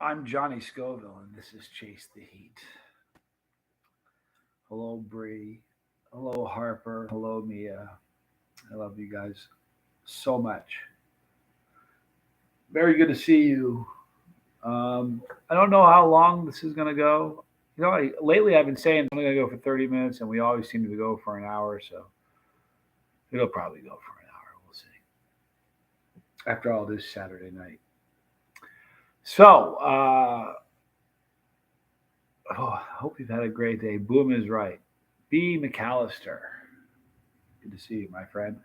I'm Johnny Scoville, and this is Chase the Heat. Hello, Bree. Hello, Harper. Hello, Mia. I love you guys so much. Very good to see you. I don't know how long this is going to go. Lately I've been saying it's only going to go for 30 minutes, and we always seem to go for an hour, so it'll probably go for an hour. We'll see. After all, this Saturday night. So, I hope you've had a great day. Boom is right. B. McAllister. Good to see you, my friend.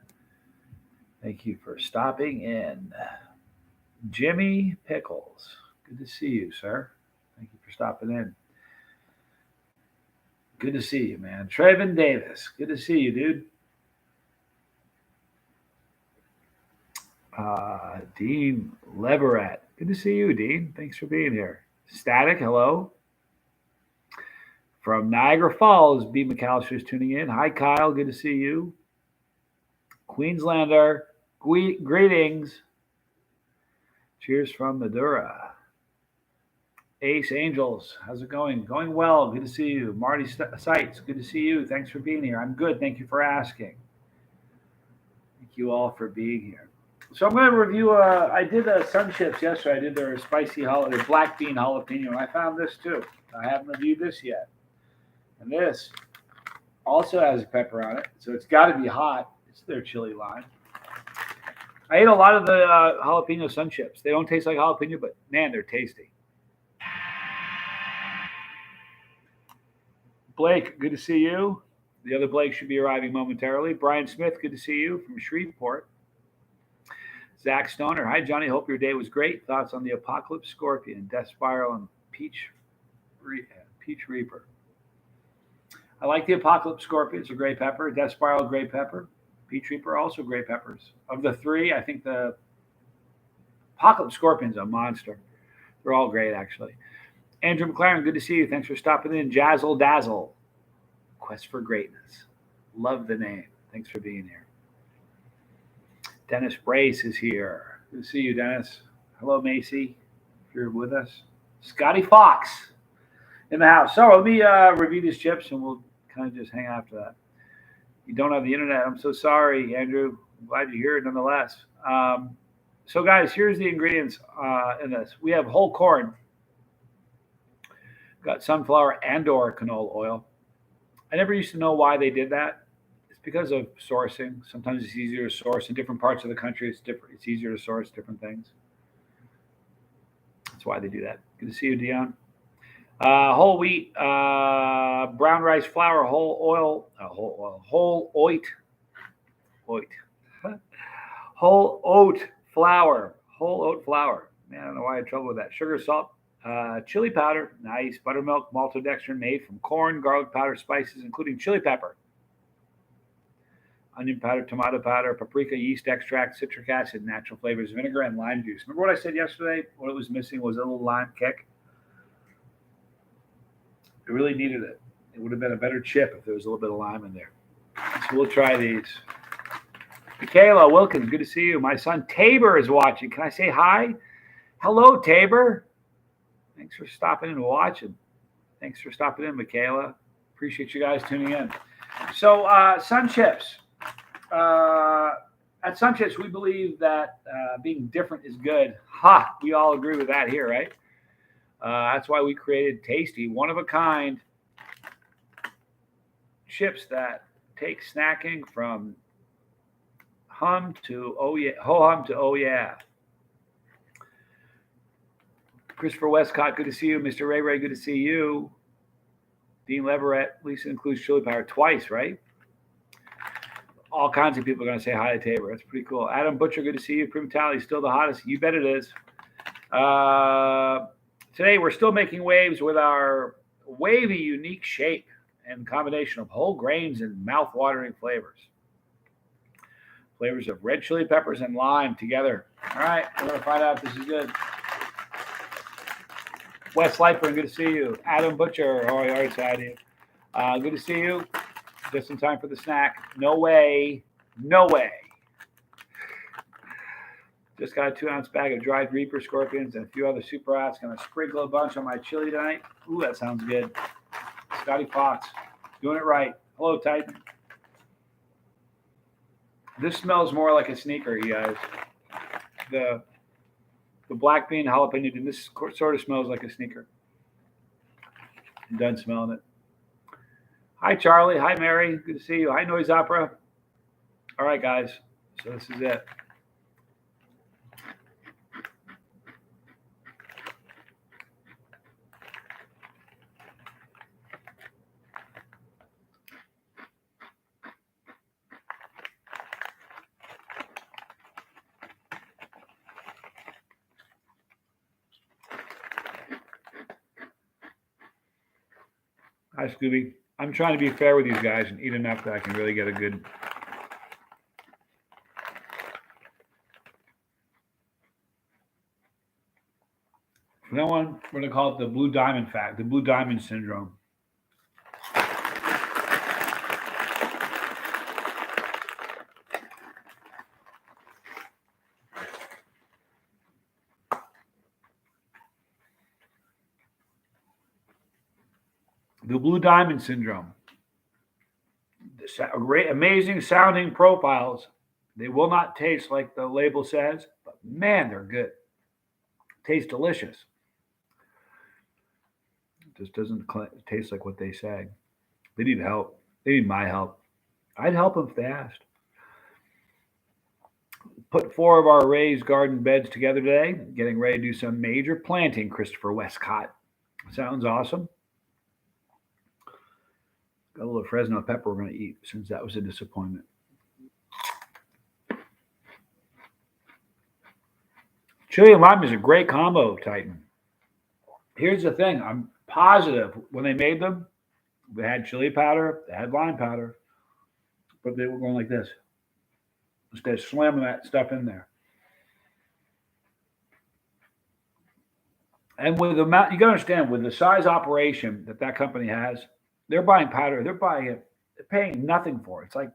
Thank you for stopping in. Jimmy Pickles. Good to see you, sir. Thank you for stopping in. Good to see you, man. Trevin Davis. Good to see you, dude. Dean Leverett. Good to see you, Dean. Thanks for being here. Static, hello. From Niagara Falls, B. McAllister is tuning in. Hi, Kyle. Good to see you. Queenslander. Greetings. Cheers from Madura. Ace Angels, how's it going? Going well. Good to see you. Marty Sites, good to see you. Thanks for being here. I'm good. Thank you for asking. Thank you all for being here. So I'm going to review. I did sun chips yesterday. I did their spicy their black bean jalapeno, and I found this too. I haven't reviewed this yet. And this also has pepper on it, so it's got to be hot. It's their chili line. I ate a lot of the jalapeno sun chips. They don't taste like jalapeno, but man, they're tasty. Blake, good to see you. The other Blake should be arriving momentarily. Brian Smith, good to see you from Shreveport. Zach Stoner, hi Johnny, hope your day was great. Thoughts on the Apocalypse Scorpion, Death Spiral, and Peach Reaper. I like the Apocalypse Scorpion. It's a gray pepper. Death Spiral, gray pepper. Peach Reaper, also gray peppers. Of the three, I think the Apocalypse Scorpion's a monster. They're all great, actually. Andrew McLaren, good to see you. Thanks for stopping in. Jazzle Dazzle, Quest for Greatness. Love the name. Thanks for being here. Dennis Brace is here. Good to see you, Dennis. Hello, Macy, if you're with us. Scotty Fox in the house. So let me review these chips, and we'll kind of just hang after that. You don't have the internet. I'm so sorry, Andrew. I'm glad you're here nonetheless. So, guys, here's the ingredients in this. We have whole corn. Got sunflower and/or canola oil. I never used to know why they did that. It's because of sourcing. Sometimes it's easier to source in different parts of the country. It's different. It's easier to source different things. That's why they do that. Good to see you, Dion. Whole wheat, brown rice flour, whole oat, whole oat flour. Man, I don't know why I had trouble with that. Sugar, salt, chili powder, nice. Buttermilk, maltodextrin made from corn, garlic powder, spices, including chili pepper, onion powder, tomato powder, paprika, yeast extract, citric acid, natural flavors, vinegar, and lime juice. Remember what I said yesterday? What it was missing was a little lime kick. It really needed it. It would have been a better chip if there was a little bit of lime in there. So we'll try these. Michaela Wilkins, good to see you. My son Tabor is watching. Can I say hi? Hello, Tabor. Thanks for stopping in and watching. Thanks for stopping in, Michaela. Appreciate you guys tuning in. So, Sun Chips. At Sun Chips, we believe that being different is good. Ha! We all agree with that here, right? That's why we created Tasty, one of a kind chips that take snacking from hum to oh yeah, ho hum to oh yeah. Christopher Westcott, good to see you. Mr. Ray Ray, good to see you. Dean Leverett, Lisa includes chili powder twice, right? All kinds of people are going to say hi to Tabor. That's pretty cool. Adam Butcher, good to see you. Prim Tally, still the hottest. You bet it is. Today, we're still making waves with our wavy, unique shape and combination of whole grains and mouth-watering flavors. Flavors of red chili peppers and lime together. All right, we're going to find out if this is good. Wes Lightburn, good to see you. Adam Butcher, oh, I already said you. Good to see you. Just in time for the snack. No way. No way. Just got a 2-ounce bag of dried reaper scorpions and a few other super hats. Gonna sprinkle a bunch on my chili tonight. Ooh, that sounds good. Scotty Fox, doing it right. Hello, Titan. This smells more like a sneaker, you guys. The black bean jalapeno. This sort of smells like a sneaker. I'm done smelling it. Hi, Charlie. Hi, Mary. Good to see you. Hi, Noise Opera. All right, guys. So this is it. Hi, Scooby. I'm trying to be fair with these guys and eat enough that I can really get a good. From now on, we're going to call it the blue diamond fact, the blue diamond syndrome. The blue diamond syndrome. Great, amazing sounding profiles. They will not taste like the label says, but man, they're good. Taste delicious. It just doesn't taste like what they say. They need help. They need my help. I'd help them fast. Put 4 of our raised garden beds together today. Getting ready to do some major planting, Christopher Westcott. Sounds awesome. Got a little Fresno pepper we're going to eat since that was a disappointment. Chili and lime is a great combo, Titan. Here's the thing. I'm positive when they made them, they had chili powder, they had lime powder, but they were going like this. Instead of slamming that stuff in there. And with the amount, you got to understand, with the size operation that company has, they're buying powder. They're buying it. They're paying nothing for it. It's like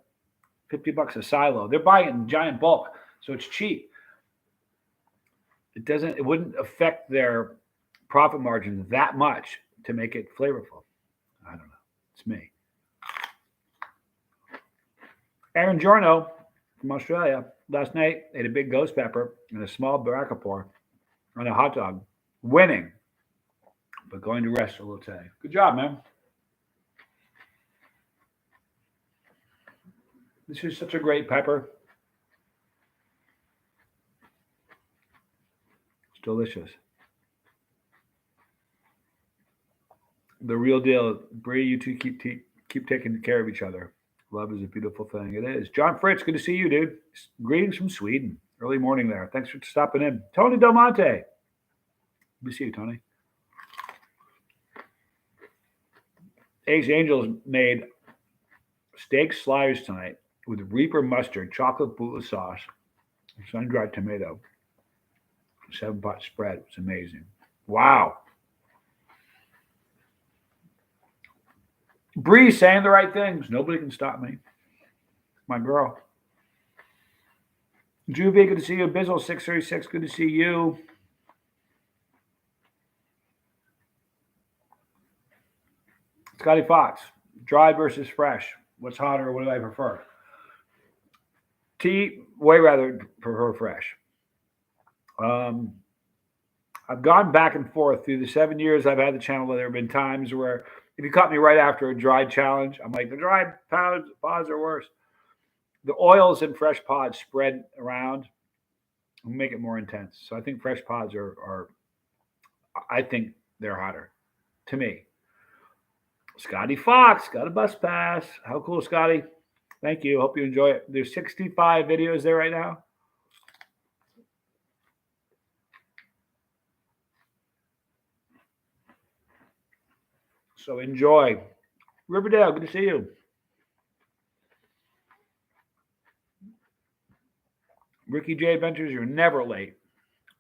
$50 a silo. They're buying it in giant bulk, so it's cheap. It wouldn't affect their profit margins that much to make it flavorful. I don't know. It's me. Aaron Giorno from Australia last night ate a big ghost pepper and a small baracapor on a hot dog, winning, but going to rest a little today. Good job, man. This is such a great pepper. It's delicious. The real deal. Bree, you two keep taking care of each other. Love is a beautiful thing. It is. John Fritz, good to see you, dude. Greetings from Sweden. Early morning there. Thanks for stopping in. Tony Del Monte. Good to see you, Tony. Ace Angels made steak sliders tonight with Reaper mustard, chocolate Bula sauce, and sun-dried tomato. 7-pot spread. It's amazing. Wow. Bree saying the right things. Nobody can stop me. My girl. Juvie, good to see you. Bizzle 636, good to see you. Scotty Fox, dry versus fresh. What's hotter? What do I prefer? Way rather prefer fresh. I've gone back and forth through the 7 years I've had the channel. There have been times where if you caught me right after a dry challenge, I'm like, the dry pods are worse. The oils in fresh pods spread around and make it more intense. So I think fresh pods are I think they're hotter to me. Scotty Fox got a bus pass. How cool, Scotty. Thank you. Hope you enjoy it. There's 65 videos there right now. So enjoy. Riverdale, good to see you. Ricky J Adventures, you're never late.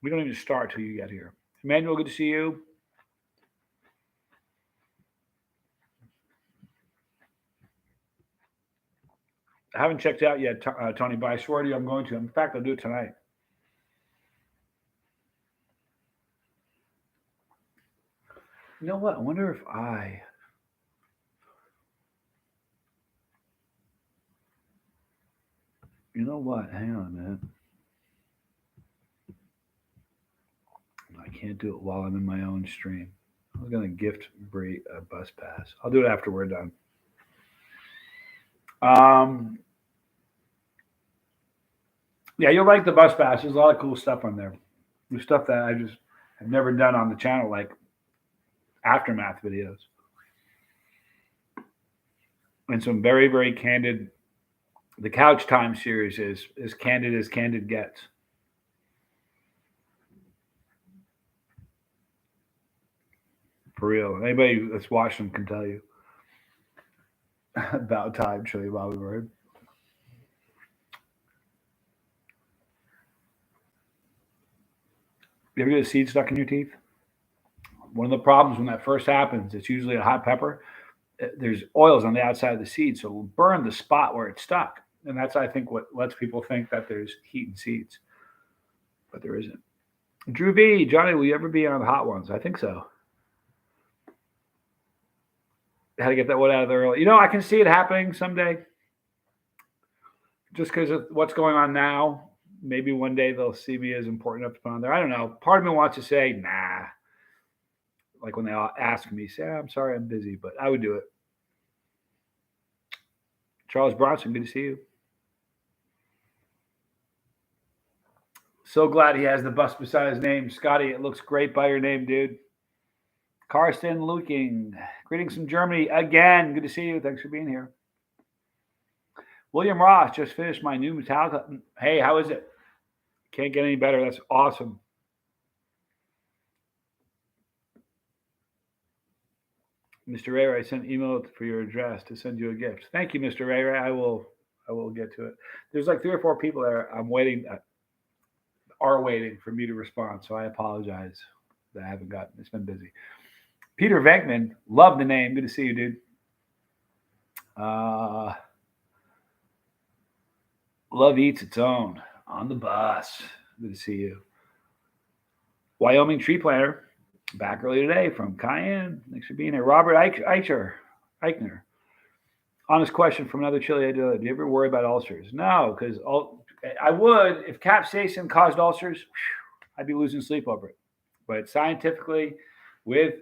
We don't even start till you get here. Emmanuel, good to see you. I haven't checked out yet, Tony, but I swear to you I'm going to. In fact, I'll do it tonight. You know what? I wonder if you know what? Hang on a minute. I can't do it while I'm in my own stream. I was going to gift Brie a bus pass. I'll do it after we're done. Um, yeah, you'll like the bus pass. There's a lot of cool stuff on there. There's stuff that I just have never done on the channel, like aftermath videos, and some very, very candid. The Couch Time series is as candid as candid gets. For real. Anybody that's watched them can tell you. About time, show you Bobby Bird. You ever get a seed stuck in your teeth? One of the problems when that first happens, it's usually a hot pepper. There's oils on the outside of the seed, so it'll burn the spot where it's stuck. And that's, I think, what lets people think that there's heat in seeds, but there isn't. Drew V, Johnny, will you ever be on the hot ones? I think so. How to get that one out of there early. I can see it happening someday. Just because of what's going on now, maybe one day they'll see me as important enough to put on there. I don't know. Part of me wants to say, nah. Like when they ask me, say, I'm sorry, I'm busy, but I would do it. Charles Bronson, good to see you. So glad he has the bus beside his name. Scotty, it looks great by your name, dude. Karsten Luking, greetings from Germany again. Good to see you. Thanks for being here. William Ross, just finished my new Metallica. Hey, how is it? Can't get any better. That's awesome. Mr. Ray, I sent email for your address to send you a gift. Thank you, Mr. Ray. I will get to it. There's like 3 or 4 people there. I'm waiting, are waiting for me to respond. So I apologize that I haven't gotten. It's been busy. Peter Venkman, love the name. Good to see you, dude. Love eats its own on the bus. Good to see you. Wyoming tree planter, back early today from Cayenne. Thanks for being here. Robert Eichner. Honest question from another Chile I do. Do you ever worry about ulcers? No, because I would. If capsaicin caused ulcers, I'd be losing sleep over it. But scientifically, with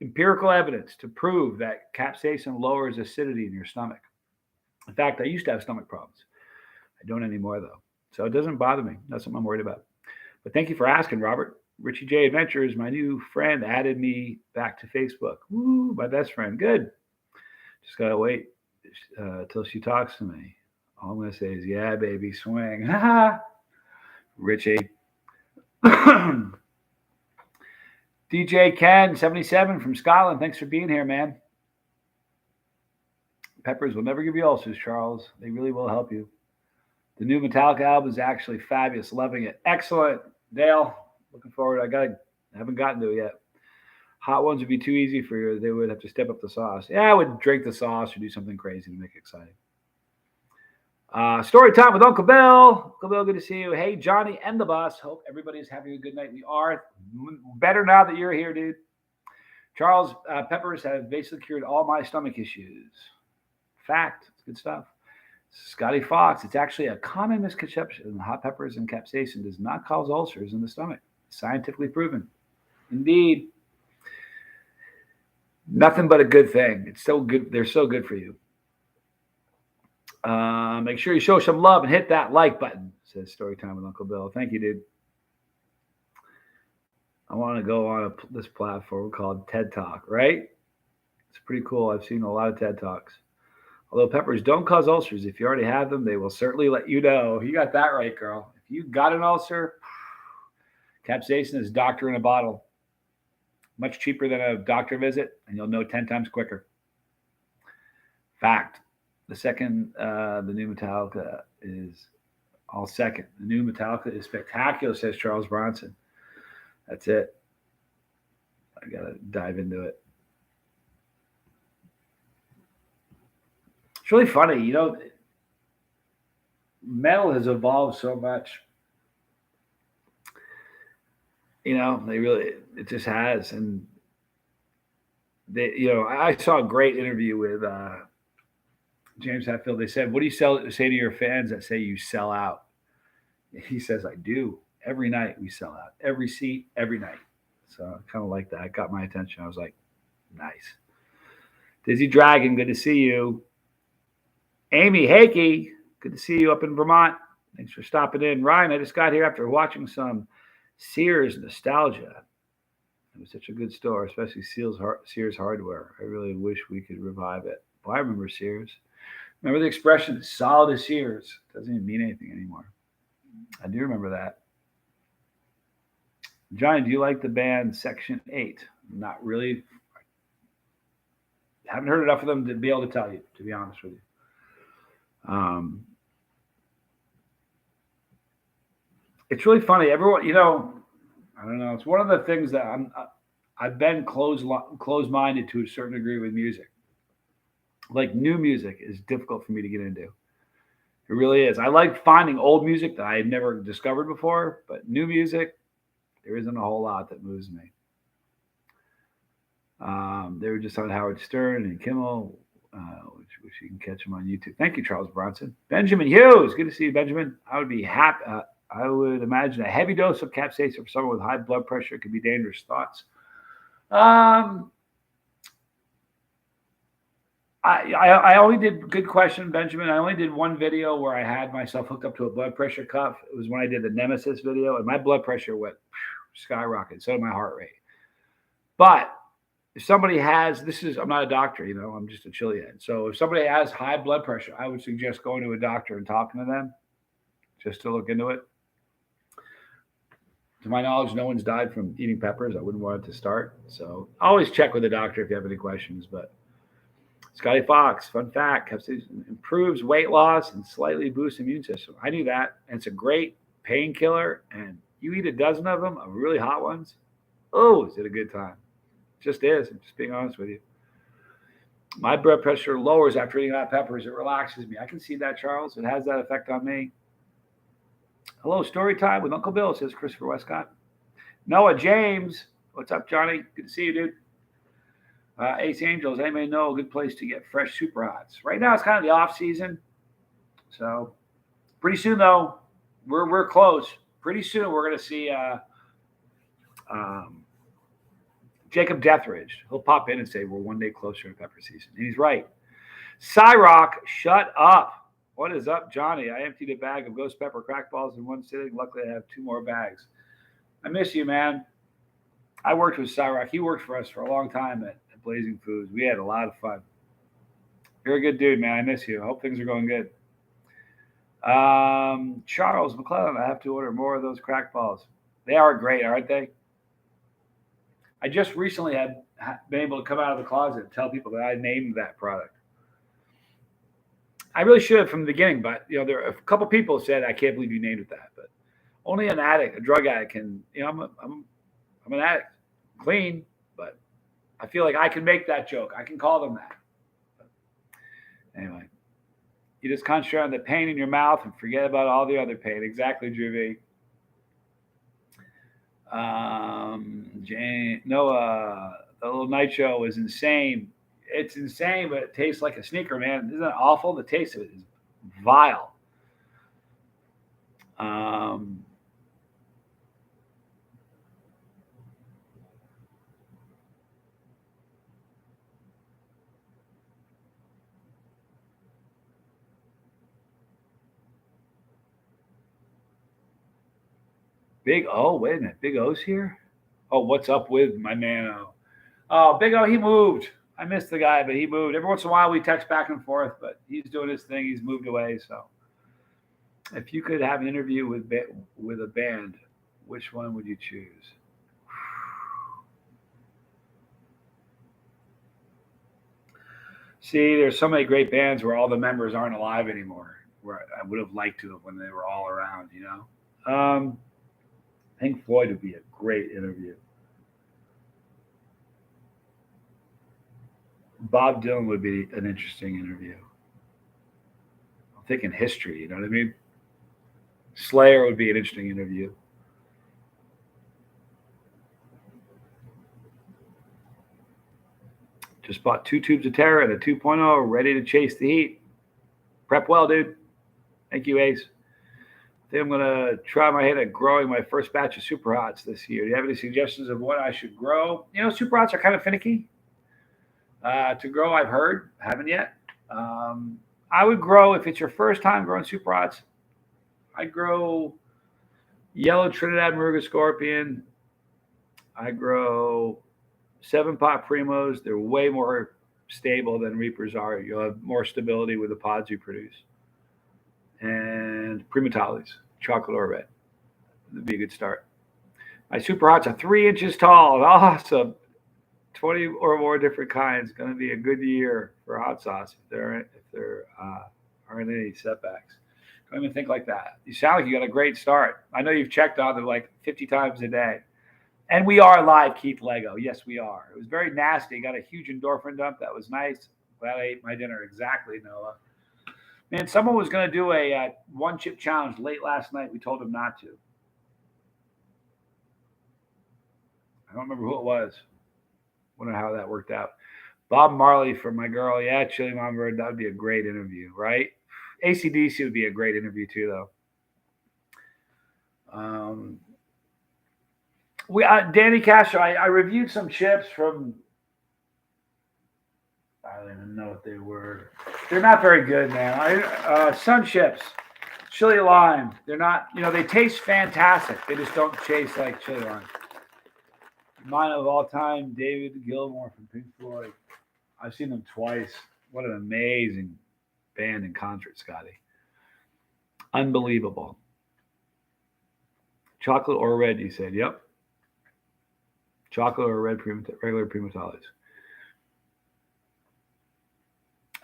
empirical evidence to prove that capsaicin lowers acidity in your stomach. In fact, I used to have stomach problems. I don't anymore, though. So it doesn't bother me. That's something I'm worried about. But thank you for asking, Robert. Richie J Adventures, my new friend, added me back to Facebook. Woo, my best friend. Good. Just got to wait till she talks to me. All I'm going to say is, yeah, baby, swing. Richie. DJ Ken, 77 from Scotland. Thanks for being here, man. Peppers will never give you ulcers, Charles. They really will help you. The new Metallica album is actually fabulous. Loving it. Excellent. Dale, looking forward. I haven't gotten to it yet. Hot ones would be too easy for you. They would have to step up the sauce. Yeah, I would drink the sauce or do something crazy to make it exciting. Story time with Uncle Bill. Uncle Bill, good to see you. Hey, Johnny and the boss. Hope everybody's having a good night. We are better now that you're here, dude. Charles, peppers have basically cured all my stomach issues. Fact. It's good stuff. Scotty Fox, it's actually a common misconception. Hot peppers and capsaicin does not cause ulcers in the stomach. Scientifically proven. Indeed. Nothing but a good thing. It's so good. They're so good for you. Make sure you show some love and hit that like button, says Storytime with Uncle Bill. Thank you, dude. I want to go on this platform called TED Talk, right? It's pretty cool. I've seen a lot of TED Talks. Although peppers don't cause ulcers, if you already have them, they will certainly let you know. You got that right, girl. If you got an ulcer, capsaicin is doctor in a bottle. Much cheaper than a doctor visit, and you'll know 10 times quicker. Fact. The new Metallica is all second. The new Metallica is spectacular, says Charles Bronson. That's it. I got to dive into it. It's really funny, metal has evolved so much. It just has. And I saw a great interview with James Hetfield. They said, "What do you say to your fans that say you sell out?" He says, "I do. Every night we sell out. Every seat, every night." So I kind of like that. It got my attention. I was like, "Nice." Dizzy Dragon, good to see you. Amy Hakey, good to see you up in Vermont. Thanks for stopping in. Ryan, I just got here after watching some Sears nostalgia. It was such a good store, especially Sears hardware. I really wish we could revive it. Well, I remember Sears. Remember the expression, solid as Sears? Doesn't even mean anything anymore. I do remember that. Johnny, do you like the band Section 8? Not really. Haven't heard enough of them to be able to tell you, to be honest with you. It's really funny. Everyone, I don't know. It's one of the things that I've been closed-minded to a certain degree with music. Like new music is difficult for me to get into. It really is. I like finding old music that I had never discovered before, but new music, there isn't a whole lot that moves me. They were just on Howard Stern and Kimmel, which you can catch them on YouTube. Thank you, Charles Bronson. Benjamin Hughes, good to see you, Benjamin. I would be happy. I would imagine a heavy dose of capsaicin for someone with high blood pressure could be dangerous. Thoughts? I only did, good question, Benjamin. I only did one video where I had myself hooked up to a blood pressure cuff. It was when I did the Nemesis video, and my blood pressure went skyrocketed. So did my heart rate. But if somebody has, I'm not a doctor, I'm just a chillhead. So if somebody has high blood pressure, I would suggest going to a doctor and talking to them just to look into it. To my knowledge, no one's died from eating peppers. I wouldn't want it to start. So always check with the doctor if you have any questions. But Scotty Fox, fun fact, capsaicin improves weight loss and slightly boosts immune system. I knew that. And it's a great painkiller. And you eat a dozen of them, of really hot ones. Oh, is it a good time? It just is. I'm just being honest with you. My blood pressure lowers after eating hot peppers. It relaxes me. I can see that, Charles. It has that effect on me. Hello, story time with Uncle Bill, says Christopher Westcott. Noah James, what's up, Johnny? Good to see you, dude. Ace Angels, anybody know a good place to get fresh super hots? Right now, it's kind of the off season, so pretty soon though, we're close. Pretty soon, we're going to see Jacob Deathridge. He'll pop in and say we're one day closer to pepper season, and he's right. Cyrock, shut up. What is up, Johnny? I emptied a bag of ghost pepper crack balls in one sitting. Luckily, I have 2 more bags. I miss you, man. I worked with Cyrock. He worked for us for a long time at Blazing Foods. We had a lot of fun. You're a good dude, man. I miss you. I hope things are going good. Charles McClellan, I have to order more of those crack balls. They are great, aren't they? I just recently had been able to come out of the closet and tell people that I named that product. I really should have from the beginning, but there are a couple people said, "I can't believe you named it that." But only an addict, a drug addict, can. I'm an addict, clean, but I feel like I can make that joke. I can call them that. But anyway, you just concentrate on the pain in your mouth and forget about all the other pain. Exactly, Drew. Noah, the little Nite show is insane. It's insane, but it tastes like a sneaker, man. Isn't that awful? The taste of it is vile. Big O, wait a minute. Big O's here? Oh, what's up with my man O? Oh, Big O, he moved. I missed the guy, but he moved. Every once in a while, we text back and forth, but he's doing his thing. He's moved away. So, if you could have an interview with a band, which one would you choose? See, there's so many great bands where all the members aren't alive anymore. Where I would have liked to have when they were all around. I think Floyd would be a great interview. Bob Dylan would be an interesting interview. I'm thinking history, you know what I mean? Slayer would be an interesting interview. Just bought 2 tubes of Terra and a 2.0, ready to chase the heat. Prep well, dude. Thank you, Ace. I think I'm going to try my head at growing my first batch of Super Hots this year. Do you have any suggestions of what I should grow? Super Hots are kind of finicky to grow, I've heard. Haven't yet. I would grow, if it's your first time growing Super Hots, I'd grow yellow Trinidad Maruga Scorpion. I grow 7-pot Primos. They're way more stable than Reapers are. You'll have more stability with the pods you produce. And Primatalis, chocolate or red. That'd be a good start. My Super Hots are 3 inches tall. Awesome. 20 or more different kinds. Going to be a good year for hot sauce if there aren't any setbacks. Don't even think like that. You sound like you got a great start. I know you've checked on it like 50 times a day. And we are live, Keith Lego. Yes, we are. It was very nasty. Got a huge endorphin dump. That was nice. Glad I ate my dinner. Exactly, Noah. Man, someone was going to do a one-chip challenge late last night. We told them not to. I don't remember who it was. Wonder how that worked out. Bob Marley for my girl. Yeah, Chili Mom Bird. That would be a great interview, right? AC/DC would be a great interview too, though. Danny Castro, I reviewed some chips from, I don't even know what they were. They're not very good, man. Sun chips, chili lime. They're not, they taste fantastic. They just don't taste like chili lime. Mine of all time, David Gilmour from Pink Floyd. I've seen them twice. What an amazing band in concert, Scotty. Unbelievable. Chocolate or red, you said. Yep. Chocolate or red regular Primatalis.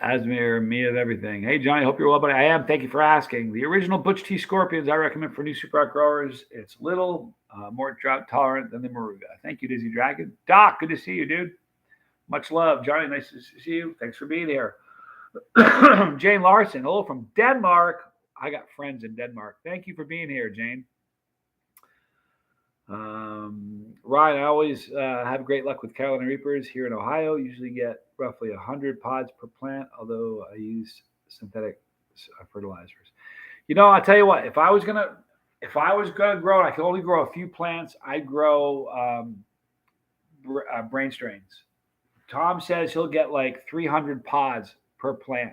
Asmir, me of everything. Hey, Johnny, hope you're well, buddy. I am. Thank you for asking. The original Butch T Scorpions I recommend for new Super Hot growers. It's little, more drought tolerant than the Maruga. Thank you, Dizzy Dragon. Doc, good to see you, dude. Much love. Johnny, nice to see you. Thanks for being here. Jane Larson, hello from Denmark. I got friends in Denmark. Thank you for being here, Jane. Ryan, I always have great luck with Carolina Reapers here in Ohio. Usually get roughly 100 pods per plant, although I use synthetic fertilizers. I'll tell you what, if I was gonna grow it, I could only grow a few plants. I'd grow brain strains. Tom says he'll get like 300 pods per plant.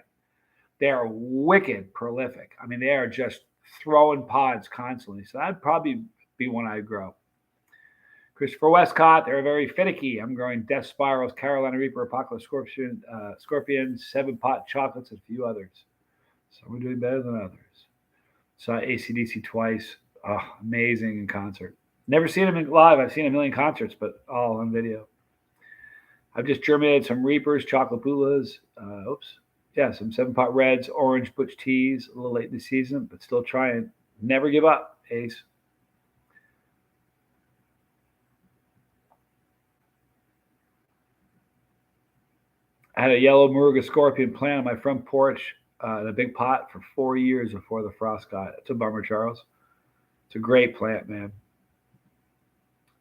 They are wicked prolific. I mean, they are just throwing pods constantly. So that'd probably be one I'd grow. Christopher Westcott, they're very finicky. I'm growing Death Spirals, Carolina Reaper, Apocalypse Scorpion, 7-pot chocolates, and a few others. So we're doing better than others. Saw AC/DC twice. Oh, amazing in concert. Never seen them live. I've seen a million concerts, but all on video. I've just germinated some Reapers, chocolate Bulas. Some 7-pot reds, orange Butch Teas. A little late in the season, but still trying. Never give up, Ace. I had a yellow Maruga Scorpion plant on my front porch in a big pot for 4 years before the frost got. It's a bummer, Charles. It's a great plant, man.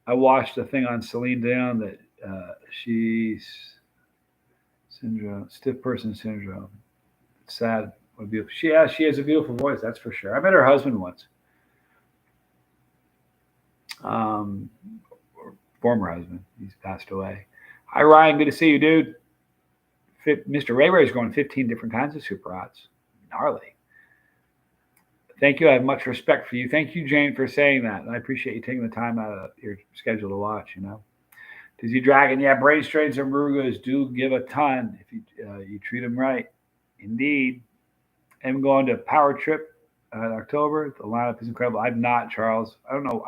I watched the thing on Celine Dion that she's stiff person syndrome. It's sad. What beautiful. She has a beautiful voice, that's for sure. I met her husband once. Former husband. He's passed away. Hi, Ryan. Good to see you, dude. Mr. Ray Ray's growing 15 different kinds of Super Hots. Gnarly. Thank you. I have much respect for you. Thank you, Jane, for saying that. And I appreciate you taking the time out of your schedule to watch, Dizzy Dragon, yeah, brain strains and Marugas do give a ton if you treat them right. Indeed. I'm going to Power Trip in October. The lineup is incredible. I'm not, Charles. I don't know.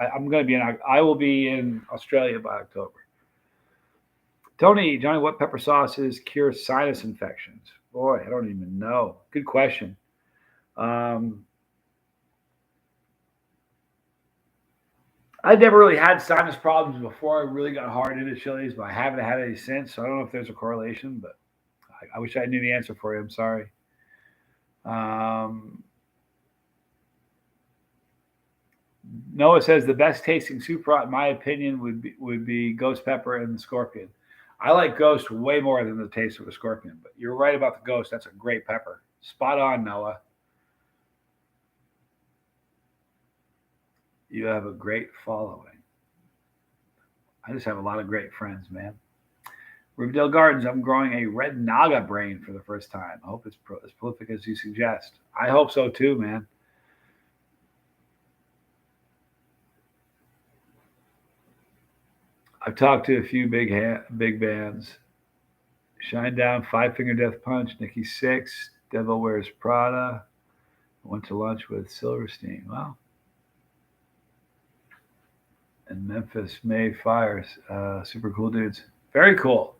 I will be in Australia by October. Johnny, what pepper sauces cure sinus infections? Boy, I don't even know. Good question. I'd never really had sinus problems before I really got hard into chilies, but I haven't had any since. So I don't know if there's a correlation, but I wish I knew the answer for you. I'm sorry. Noah says the best tasting Super Hot, in my opinion, would be Ghost Pepper and Scorpion. I like Ghost way more than the taste of a scorpion, but you're right about the Ghost. That's a great pepper. Spot on, Noah. You have a great following. I just have a lot of great friends, man. Riverdale Gardens, I'm growing a red naga brain for the first time. I hope it's as prolific as you suggest. I hope so too, man. I've talked to a few big bands. Shinedown, Five Finger Death Punch, Nikki Sixx, Devil Wears Prada. I went to lunch with Silverstein. Wow. And Memphis May Fires. Super cool dudes. Very cool.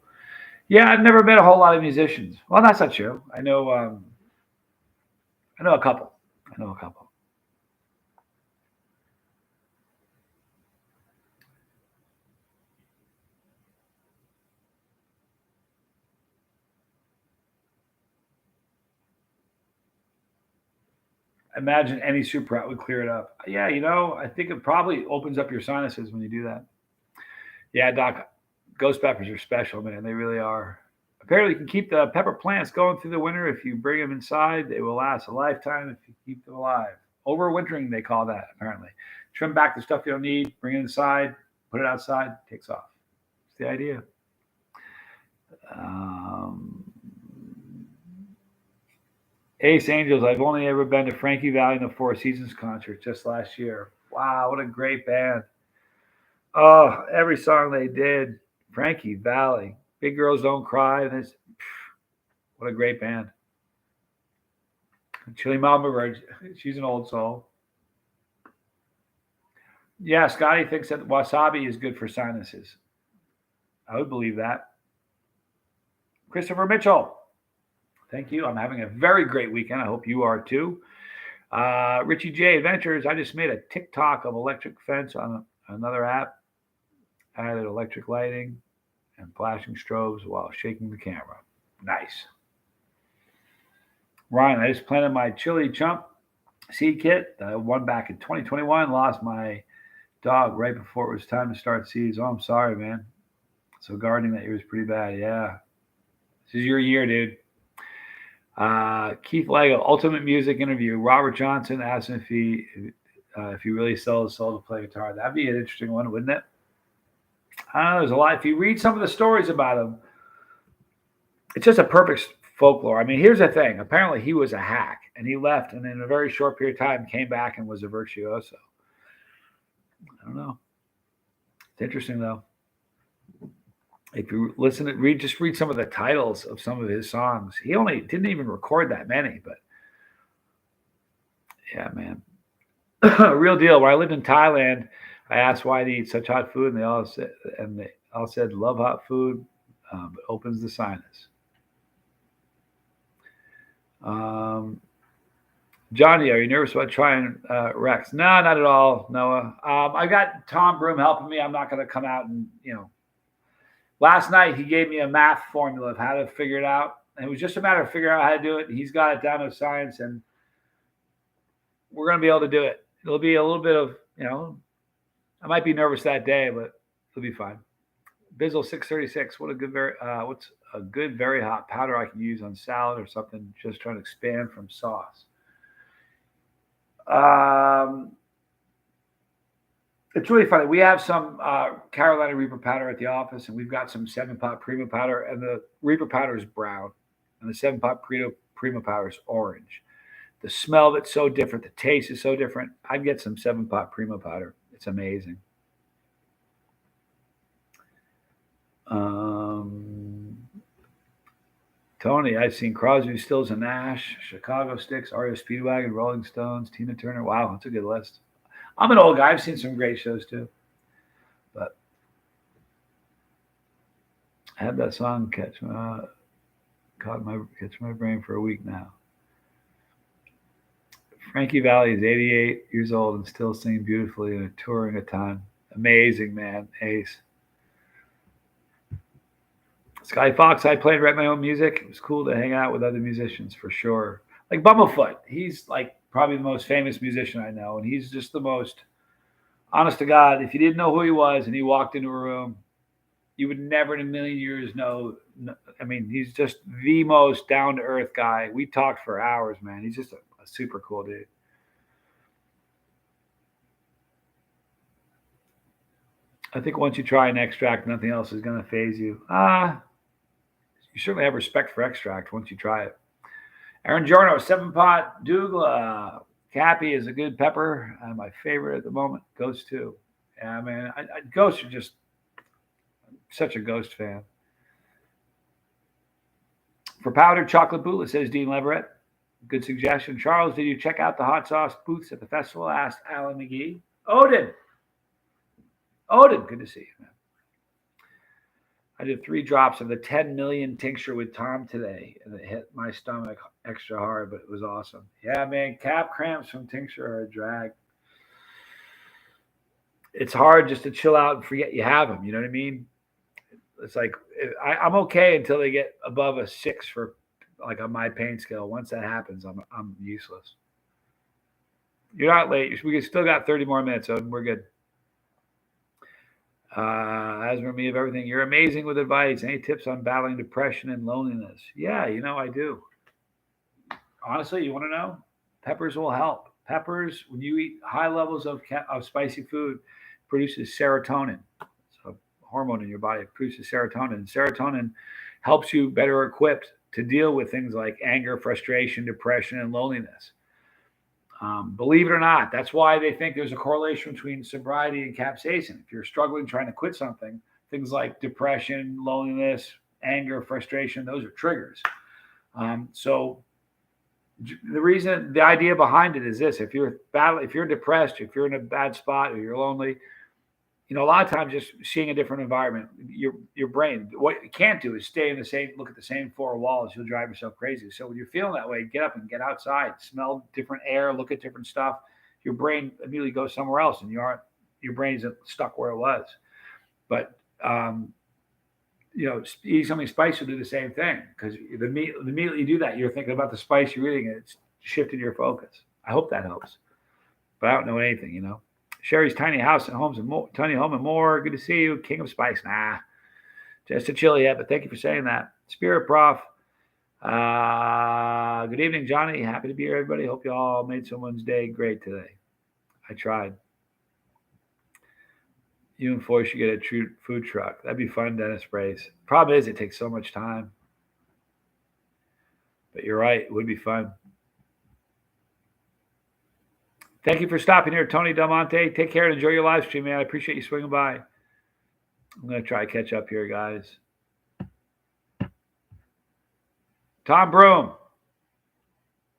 Yeah, I've never met a whole lot of musicians. Well, that's not true. I know a couple. I know a couple. Imagine any super out would clear it up. Yeah, I think it probably opens up your sinuses when you do that. Yeah, Doc, ghost peppers are special, man. They really are. Apparently, you can keep the pepper plants going through the winter if you bring them inside. They will last a lifetime if you keep them alive. Overwintering, they call that, apparently. Trim back the stuff you don't need, bring it inside, put it outside, takes off. It's the idea. Um, Ace Angels, I've only ever been to Frankie Valli and the Four Seasons concert just last year. Wow, what a great band. Oh, every song they did. Frankie Valli, Big Girls Don't Cry. What a great band. Chili Mama Bird, she's an old soul. Yeah, Scotty thinks that wasabi is good for sinuses. I would believe that. Christopher Mitchell, thank you. I'm having a very great weekend. I hope you are too. Richie J Adventures, I just made a TikTok of electric fence on another app. Added electric lighting and flashing strobes while shaking the camera. Nice. Ryan, I just planted my chili chump seed kit that I won back in 2021. Lost my dog right before it was time to start seeds. Oh, I'm sorry, man. So gardening that year was pretty bad. Yeah. This is your year, dude. Keith Lego, Ultimate Music Interview. Robert Johnson asked him if he really sells his soul to play guitar. That'd be an interesting one, wouldn't it? I don't know. There's a lot. If you read some of the stories about him, it's just a perfect folklore. I mean, here's the thing. Apparently, he was a hack, and he left, and in a very short period of time, came back and was a virtuoso. I don't know. It's interesting though. If you read some of the titles of some of his songs. He only didn't even record that many, but yeah, man, real deal. When I lived in Thailand, I asked why they eat such hot food, and they all said love hot food, it opens the sinus. Johnny, are you nervous about trying Rex? No, not at all, Noah. I got Tom Broom helping me. I'm not going to come out and Last night he gave me a math formula of how to figure it out. And it was just a matter of figuring out how to do it. He's got it down to science, and we're going to be able to do it. It'll be a little bit of, I might be nervous that day, but it'll be fine. Bizzle 636. What's a good very hot powder I can use on salad or something? Just trying to expand from sauce. It's really funny. We have some Carolina Reaper powder at the office, and we've got some 7-pot Prima powder, and the Reaper powder is brown, and the 7-pot Prima powder is orange. The smell of it's so different. The taste is so different. I'd get some 7-pot Prima powder. It's amazing. Tony, I've seen Crosby, Stills, and Nash, Chicago Sticks, REO Speedwagon, Rolling Stones, Tina Turner. Wow, that's a good list. I'm an old guy. I've seen some great shows too. But I had that song catch my brain for a week now. Frankie Valli is 88 years old and still singing beautifully and touring a ton. Amazing, man. Ace. Sky Fox, I played, write my own music. It was cool to hang out with other musicians for sure. Like Bumblefoot, he's like probably the most famous musician I know, and he's just the most honest to God. If you didn't know who he was and he walked into a room, You would never in a million years know. I mean, he's just the most down to earth guy. We talked for hours, man. He's just a super cool dude. I think once you try an extract, nothing else is going to phase you. You certainly have respect for extract once you try it. Aaron Giorno, 7-pot Douglas. Cappy is a good pepper. My favorite at the moment. Ghost too. Yeah, man. Ghosts are just such a Ghost fan. For powdered chocolate bootlet, says Dean Leverett. Good suggestion. Charles, did you check out the hot sauce booths at the festival? Asked Alan McGee. Odin, good to see you, man. I did 3 drops of the 10 million tincture with Tom today, and it hit my stomach extra hard, but it was awesome. Yeah, man, calf cramps from tincture are a drag. It's hard just to chill out and forget you have them. You know what I mean? It's like I'm okay until they get above a 6 for like on my pain scale. Once that happens, I'm useless. You're not late. We still got 30 more minutes, so we're good. As for me of everything, you're amazing with advice. Any tips on battling depression and loneliness? Yeah, I do. Honestly, you want to know? Peppers will help. Peppers, when you eat high levels of spicy food, produces serotonin. It's a hormone in your body. It produces serotonin. And serotonin helps you better equipped to deal with things like anger, frustration, depression, and loneliness. Believe it or not, that's why they think there's a correlation between sobriety and capsaicin. If you're struggling trying to quit something, things like depression, loneliness, anger, frustration, those are triggers. So the idea behind it is this: if you're depressed, if you're in a bad spot, or you're lonely, a lot of times just seeing a different environment, your brain, what you can't do is look at the same 4 walls. You'll drive yourself crazy. So when you're feeling that way, get up and get outside, smell different air, look at different stuff. Your brain immediately goes somewhere else, and your brain isn't stuck where it was. But eating something spicy will do the same thing, because the minute you do that, you're thinking about the spice you're eating, and it's shifting your focus. I hope that helps, but I don't know anything. Sherry's tiny house and homes and more, tiny home and more. Good to see you, King of Spice. Nah, just a chili yet, but thank you for saying that. Spirit Prof. Good evening, Johnny. Happy to be here, everybody. Hope you all made someone's day great today. I tried. You and Foy should get a true food truck. That'd be fun, Dennis Brace. Problem is, it takes so much time. But you're right, it would be fun. Thank you for stopping here, Tony Del Monte. Take care and enjoy your live stream, man. I appreciate you swinging by. I'm going to try to catch up here, guys. Tom Broom.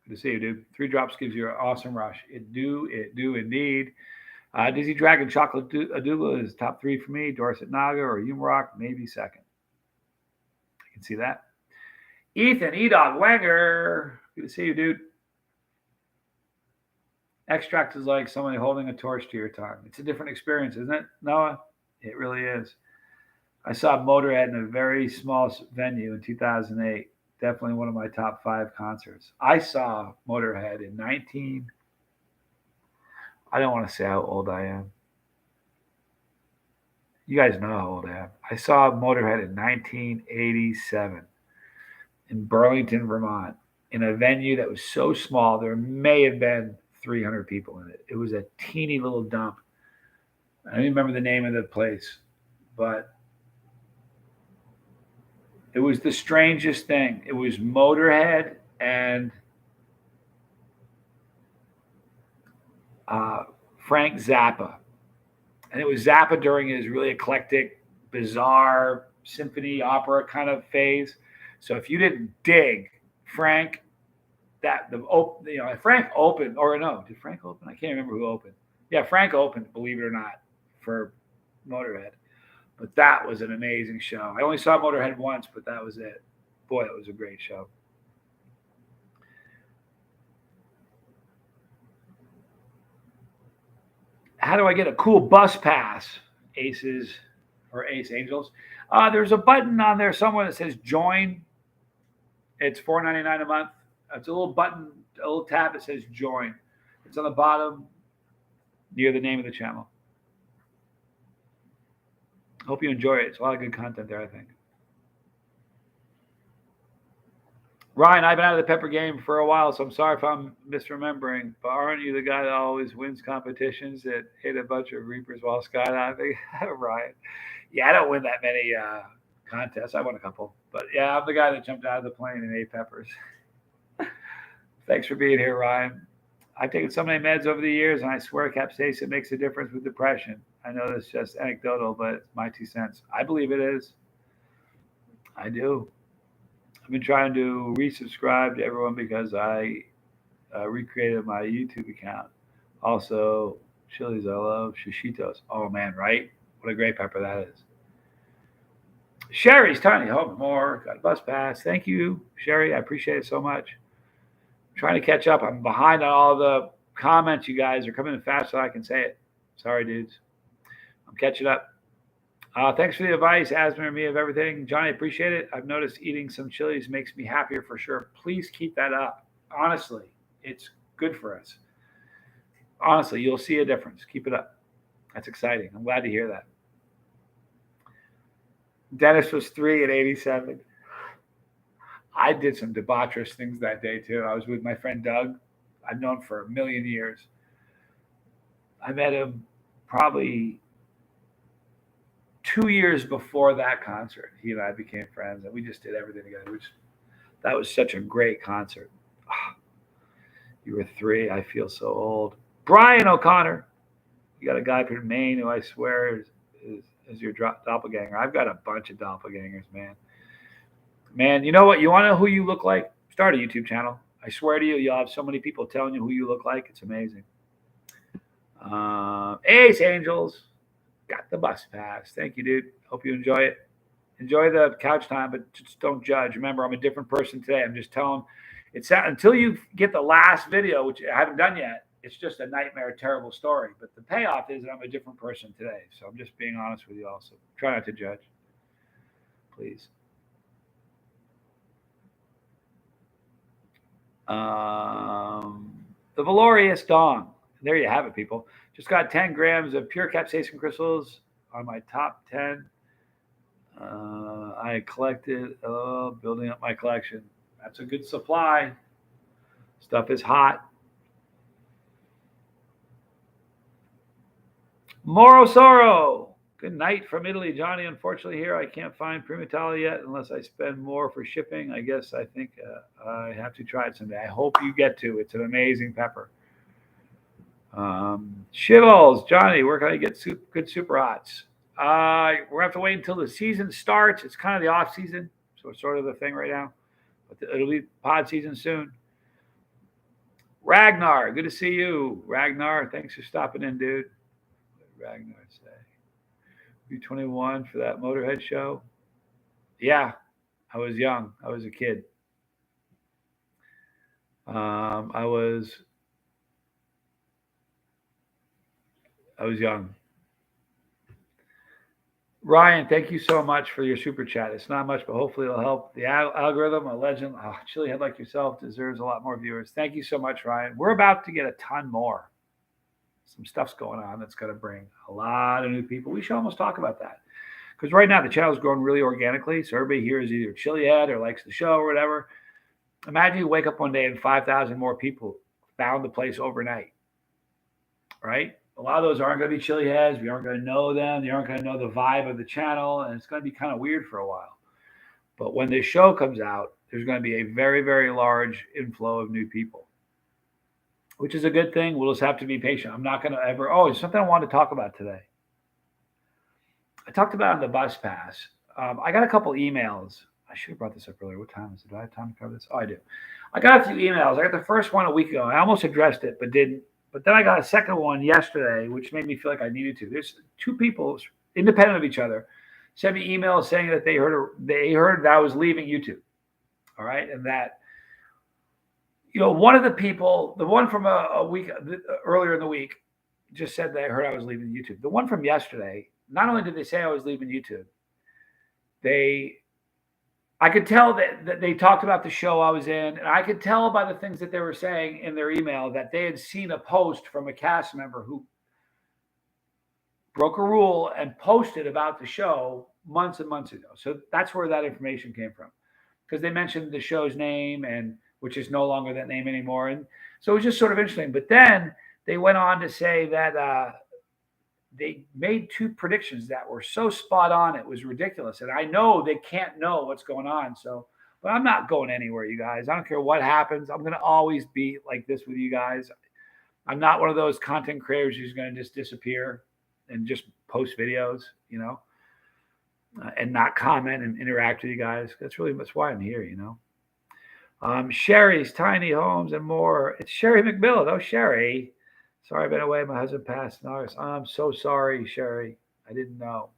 Good to see you, dude. 3 drops gives you an awesome rush. It do indeed. Dizzy Dragon Chocolate Adula is top 3 for me. Dorset Naga or Humrock, maybe second. I can see that. Ethan E-Dog Wanger. Good to see you, dude. Extract is like somebody holding a torch to your tongue. It's a different experience, isn't it, Noah? It really is. I saw Motorhead in a very small venue in 2008. Definitely one of my top 5 concerts. I saw Motorhead in I don't want to say how old I am. You guys know how old I am. I saw Motorhead in 1987 in Burlington, Vermont, in a venue that was so small, there may have been 300 people in it. It was a teeny little dump. I don't even remember the name of the place, but it was the strangest thing. It was Motorhead and Frank Zappa. And it was Zappa during his really eclectic, bizarre symphony opera kind of phase. So if you didn't dig Frank, Frank opened, or no, did Frank open? I can't remember who opened. Yeah, Frank opened, believe it or not, for Motorhead. But that was an amazing show. I only saw Motorhead once, but that was it. Boy, it was a great show. How do I get a cool bus pass? Aces or Ace Angels. There's a button on there somewhere that says join. It's $4.99 a month. It's a little button, a little tab that says join. It's on the bottom near the name of the channel. Hope you enjoy it. It's a lot of good content there, I think. Ryan, I've been out of the pepper game for a while, so I'm sorry if I'm misremembering. But aren't you the guy that always wins competitions that hit a bunch of reapers while skydiving? Ryan. Yeah, I don't win that many contests. I won a couple. But yeah, I'm the guy that jumped out of the plane and ate peppers. Thanks for being here, Ryan. I've taken so many meds over the years, and I swear capsaicin makes a difference with depression. I know that's just anecdotal, but it's my 2 cents. I believe it is. I do. I've been trying to resubscribe to everyone because I recreated my YouTube account. Also, chilies I love, shishitos. Oh man, right? What a great pepper that is. Sherry's tiny home more. Got a bus pass. Thank you, Sherry. I appreciate it so much. I'm trying to catch up. I'm behind on all the comments. You guys are coming in fast so I can say it. Sorry, dudes. I'm catching up. Thanks for the advice, Asma and me, of everything. Johnny, appreciate it. I've noticed eating some chilies makes me happier for sure. Please keep that up. Honestly, it's good for us. Honestly, you'll see a difference. Keep it up. That's exciting. I'm glad to hear that. Dennis was 3 at 87. I did some debaucherous things that day too. I was with my friend Doug. I've known for a million years. I met him probably 2 years before that concert. He and I became friends, and we just did everything together. That was such a great concert. Oh, you were 3. I feel so old. Brian O'Connor. You got a guy from Maine who I swear is your doppelganger. I've got a bunch of doppelgangers, man. Man, you know what? You want to know who you look like? Start a YouTube channel. I swear to you, you'll have so many people telling you who you look like. It's amazing. Ace Angels. Got the bus pass. Thank you, dude. Hope you enjoy it. Enjoy the couch time, but just don't judge. Remember, I'm a different person today. I'm just telling. It's until you get the last video, which I haven't done yet. It's just a nightmare, terrible story. But the payoff is that I'm a different person today. So I'm just being honest with you. Also, try not to judge, please. The Valorious Dong. There you have it, people. Just got 10 grams of pure capsaicin crystals on my top 10. I collected, building up my collection. That's a good supply. Stuff is hot. Morosoro. Good night from Italy, Johnny. Unfortunately, here I can't find Primatale yet unless I spend more for shipping. I guess I think I have to try it someday. I hope you get to. It's an amazing pepper. Shivels, Johnny, where can I get good super hots? We're going to have to wait until the season starts. It's kind of the off season, so it's sort of the thing right now. But it'll be pod season soon. Ragnar, good to see you. Ragnar, thanks for stopping in, dude. What did Ragnar say? B21 for that Motorhead show? Yeah, I was young. I was a kid. I was young. Ryan, thank you so much for your super chat. It's not much, but hopefully it'll help the algorithm. A legend, chili head like yourself deserves a lot more viewers. Thank you so much, Ryan. We're about to get a ton more. Some stuff's going on that's going to bring a lot of new people. We should almost talk about that. Because right now the channel's growing really organically. So everybody here is either chili head or likes the show or whatever. Imagine you wake up one day and 5,000 more people found the place overnight. Right? A lot of those aren't going to be chili heads. We aren't going to know them. They aren't going to know the vibe of the channel. And it's going to be kind of weird for a while. But when this show comes out, there's going to be a very, very large inflow of new people, which is a good thing. We'll just have to be patient. I'm not going to ever, it's something I wanted to talk about today. I talked about it on the bus pass. I got a couple emails. I should have brought this up earlier. What time is it? Do I have time to cover this? Oh, I do. I got a few emails. I got the first one a week ago. I almost addressed it, but didn't. But then I got a second one yesterday, which made me feel like I needed to. There's 2 people, independent of each other, sent me emails saying that they heard that I was leaving YouTube. All right, and that, one of the people, the one from a week earlier in the week, just said they heard I was leaving YouTube. The one from yesterday, not only did they say I was leaving YouTube, I could tell that they talked about the show I was in, and I could tell by the things that they were saying in their email that they had seen a post from a cast member who broke a rule and posted about the show months and months ago. So that's where that information came from, because they mentioned the show's name, and which is no longer that name anymore. And so it was just sort of interesting. But then they went on to say that they made two predictions that were so spot on, it was ridiculous. And I know they can't know what's going on. So, but I'm not going anywhere, you guys. I don't care what happens. I'm going to always be like this with you guys. I'm not one of those content creators who's going to just disappear and just post videos, and not comment and interact with you guys. That's why I'm here, Sherry's Tiny Homes and More. It's Sherry McMillan. Oh, Sherry. Sorry I've been away. My husband passed in August. I'm so sorry, Sherry. I didn't know.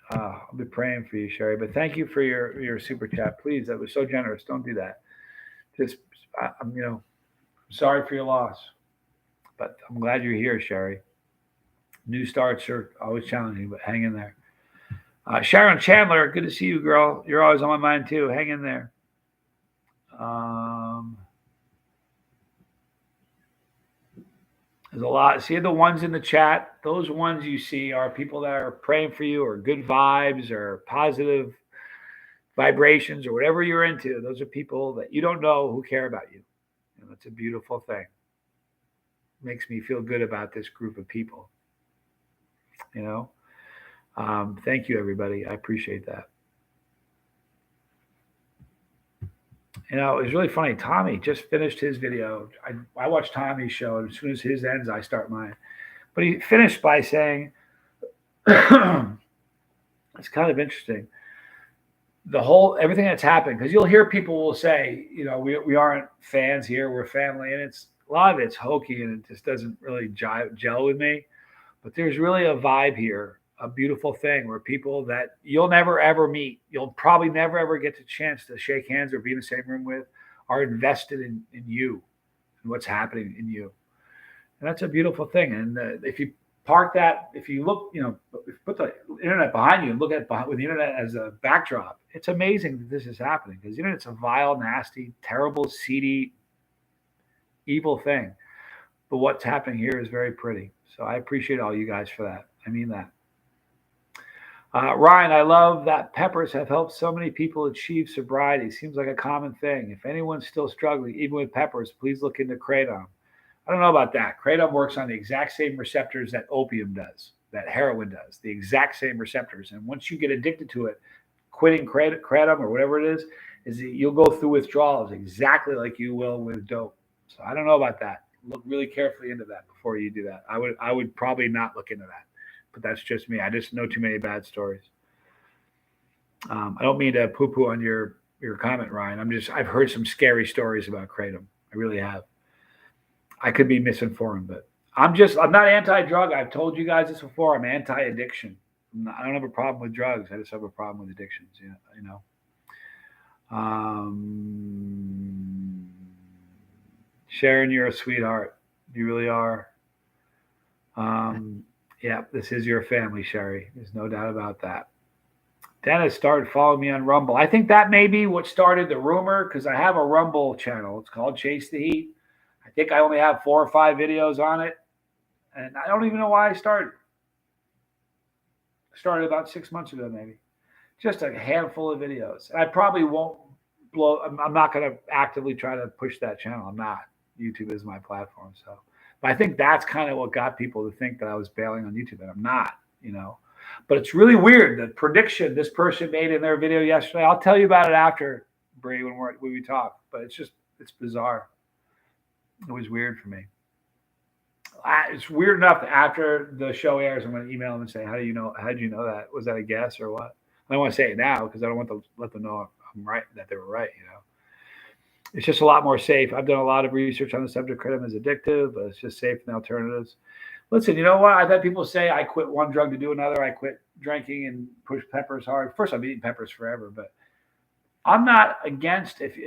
I'll be praying for you, Sherry. But thank you for your super chat. Please, that was so generous. Don't do that. Just, I'm sorry for your loss. But I'm glad you're here, Sherry. New starts are always challenging, but hang in there. Sharon Chandler, good to see you, girl. You're always on my mind, too. Hang in there. There's a lot. See the ones in the chat? Those ones you see are people that are praying for you, or good vibes, or positive vibrations, or whatever you're into. Those are people that you don't know who care about you. And that's a beautiful thing. It makes me feel good about this group of people. Thank you, everybody. I appreciate that. It was really funny. Tommy just finished his video. I watch Tommy's show, and as soon as his ends, I start mine. But he finished by saying, it's kind of interesting, everything that's happened, because you'll hear people will say, we aren't fans here, we're family, and a lot of it's hokey, and it just doesn't really gel with me. But there's really a vibe here, a beautiful thing, where people that you'll never ever meet, you'll probably never ever get the chance to shake hands or be in the same room with, are invested in you and what's happening in you. And that's a beautiful thing. And if you park that, if you look, if you put the internet behind you and look at with the internet as a backdrop, it's amazing that this is happening, because the internet's a vile, nasty, terrible, seedy, evil thing. But what's happening here is very pretty. So I appreciate all you guys for that. I mean that. Ryan, I love that peppers have helped so many people achieve sobriety. Seems like a common thing. If anyone's still struggling, even with peppers, please look into kratom. I don't know about that. Kratom works on the exact same receptors that opium does, that heroin does, the exact same receptors. And once you get addicted to it, quitting kratom or whatever it is that you'll go through withdrawals exactly like you will with dope. So I don't know about that. Look really carefully into that before you do that. I would probably not look into that. But that's just me. I just know too many bad stories. I don't mean to poo-poo on your comment, Ryan. I've heard some scary stories about kratom. I really have. I could be misinformed, but I'm not anti-drug. I've told you guys this before. I'm anti-addiction. I don't have a problem with drugs. I just have a problem with addictions. Sharon, you're a sweetheart. You really are. Yeah, this is your family, Sherry. There's no doubt about that. Dennis started following me on Rumble. I think that may be what started the rumor, because I have a Rumble channel. It's called Chase the Heat. I think I only have 4 or 5 videos on it, and I don't even know why I started. I started about 6 months ago, maybe. Just a handful of videos. And I probably won't blow. I'm not going to actively try to push that channel. I'm not. YouTube is my platform, so. But I think that's kind of what got people to think that I was bailing on YouTube, and I'm not, But it's really weird, the prediction this person made in their video yesterday. I'll tell you about it after, Bree, when we talk. But it's bizarre. It was weird for me. It's weird enough that after the show airs, I'm going to email them and say, how did you know that? Was that a guess or what? I don't want to say it now because I don't want to let them know I'm right, that they were right, It's just a lot more safe. I've done a lot of research on the subject. Kratom is addictive, but it's just safe than alternatives. Listen, you know what? I've had people say I quit one drug to do another. I quit drinking and push peppers hard. First, I've eaten peppers forever, but I'm not against if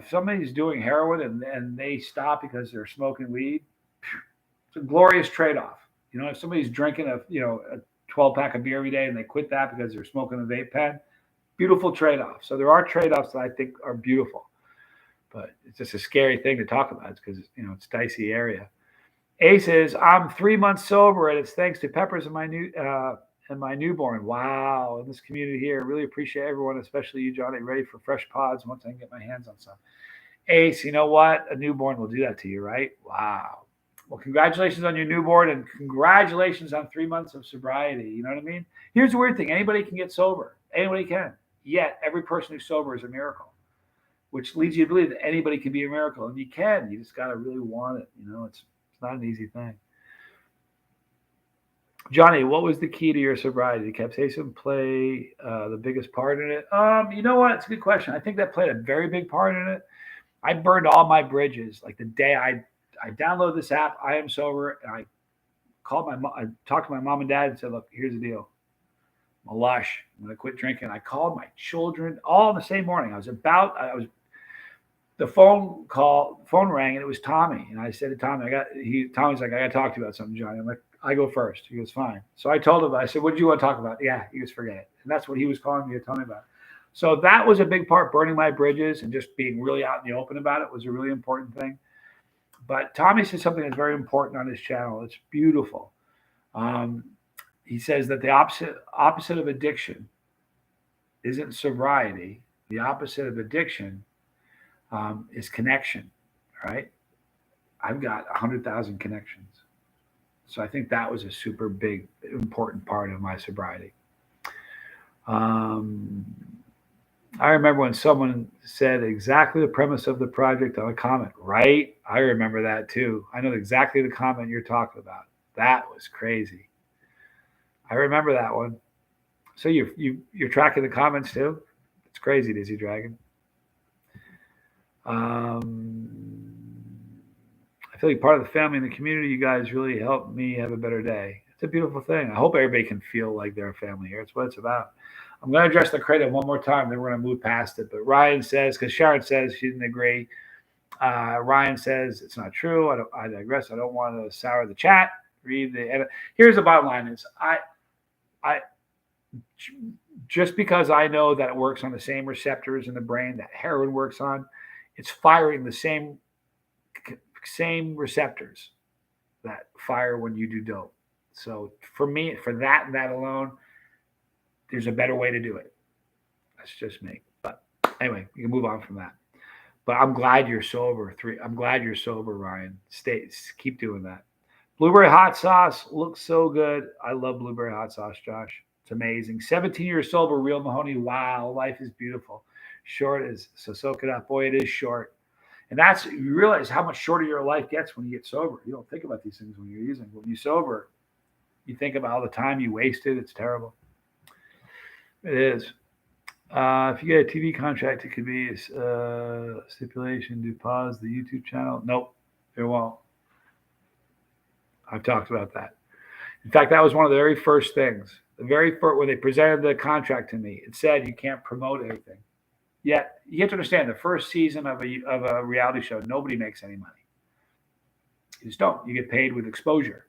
somebody's doing heroin and they stop because they're smoking weed. It's a glorious trade-off. If somebody's drinking a 12-pack of beer every day and they quit that because they're smoking a vape pen, beautiful trade-off. So there are trade-offs that I think are beautiful. But it's just a scary thing to talk about. It's because, it's a dicey area. Ace says, I'm 3 months sober, and it's thanks to Peppers and my newborn. Wow, in this community here, really appreciate everyone, especially you, Johnny. Ready for fresh pods once I can get my hands on some. Ace, you know what? A newborn will do that to you, right? Wow. Well, congratulations on your newborn, and congratulations on 3 months of sobriety. You know what I mean? Here's the weird thing: anybody can get sober. Anybody can. Yet every person who's sober is a miracle, which leads you to believe that anybody can be a miracle, and you can. You just got to really want it. It's not an easy thing. Johnny, what was the key to your sobriety? Did capsaicin play the biggest part in it? You know what? It's a good question. I think that played a very big part in it. I burned all my bridges. Like the day I downloaded this app, I am sober, and I talked to my mom and dad and said, look, here's the deal. I'm a lush. I'm gonna quit drinking. I called my children all in the same morning. The phone rang, and it was Tommy. And I said to Tommy, Tommy's like, I gotta talk to you about something, Johnny. I'm like, I go first. He goes, fine. So I told him, I said, what do you want to talk about? Yeah, he goes, forget it. And that's what he was calling me to tell me about. So that was a big part, burning my bridges and just being really out in the open about it was a really important thing. But Tommy said something that's very important on his channel. It's beautiful. Um, he says that the opposite of addiction isn't sobriety. The opposite of addiction is connection, right? I've got 100,000 connections. So I think that was a super big, important part of my sobriety. Um, I remember when someone said exactly the premise of the project on a comment, right? I remember that too. I know exactly the comment you're talking about. That was crazy. I remember that one. So you're tracking the comments too? It's crazy, Dizzy Dragon. I feel like part of the family and the community. You guys really helped me have a better day. It's a beautiful thing. I hope everybody can feel like they're a family here. It's what it's about. I'm going to address the credit one more time, then we're going to move past it. But Ryan says, because Sharon says she didn't agree. Ryan says it's not true. I digress. I don't want to sour the chat. Read the edit. Here's the bottom line: is I just because I know that it works on the same receptors in the brain that heroin works on, it's firing the same receptors that fire when you do dope. So for me, for that and that alone, there's a better way to do it. That's just me. But anyway, you can move on from that. But I'm glad you're sober. I'm glad you're sober, Ryan. Keep doing that. Blueberry hot sauce looks so good. I love blueberry hot sauce, Josh. It's amazing. 17 years sober, real Mahoney. Wow, life is beautiful. Short is so soak it up. Boy, it is short. And that's you realize how much shorter your life gets when you get sober. You don't think about these things when you're using. When you're sober, you think about all the time you wasted. It's terrible. It is. If you get a TV contract, it could be a stipulation to pause the YouTube channel. Nope, it won't. I've talked about that. In fact, that was one of the very first things. The very first when they presented the contract to me, it said you can't promote anything. Yet you have to understand the first season of a reality show, nobody makes any money. You just don't. You get paid with exposure,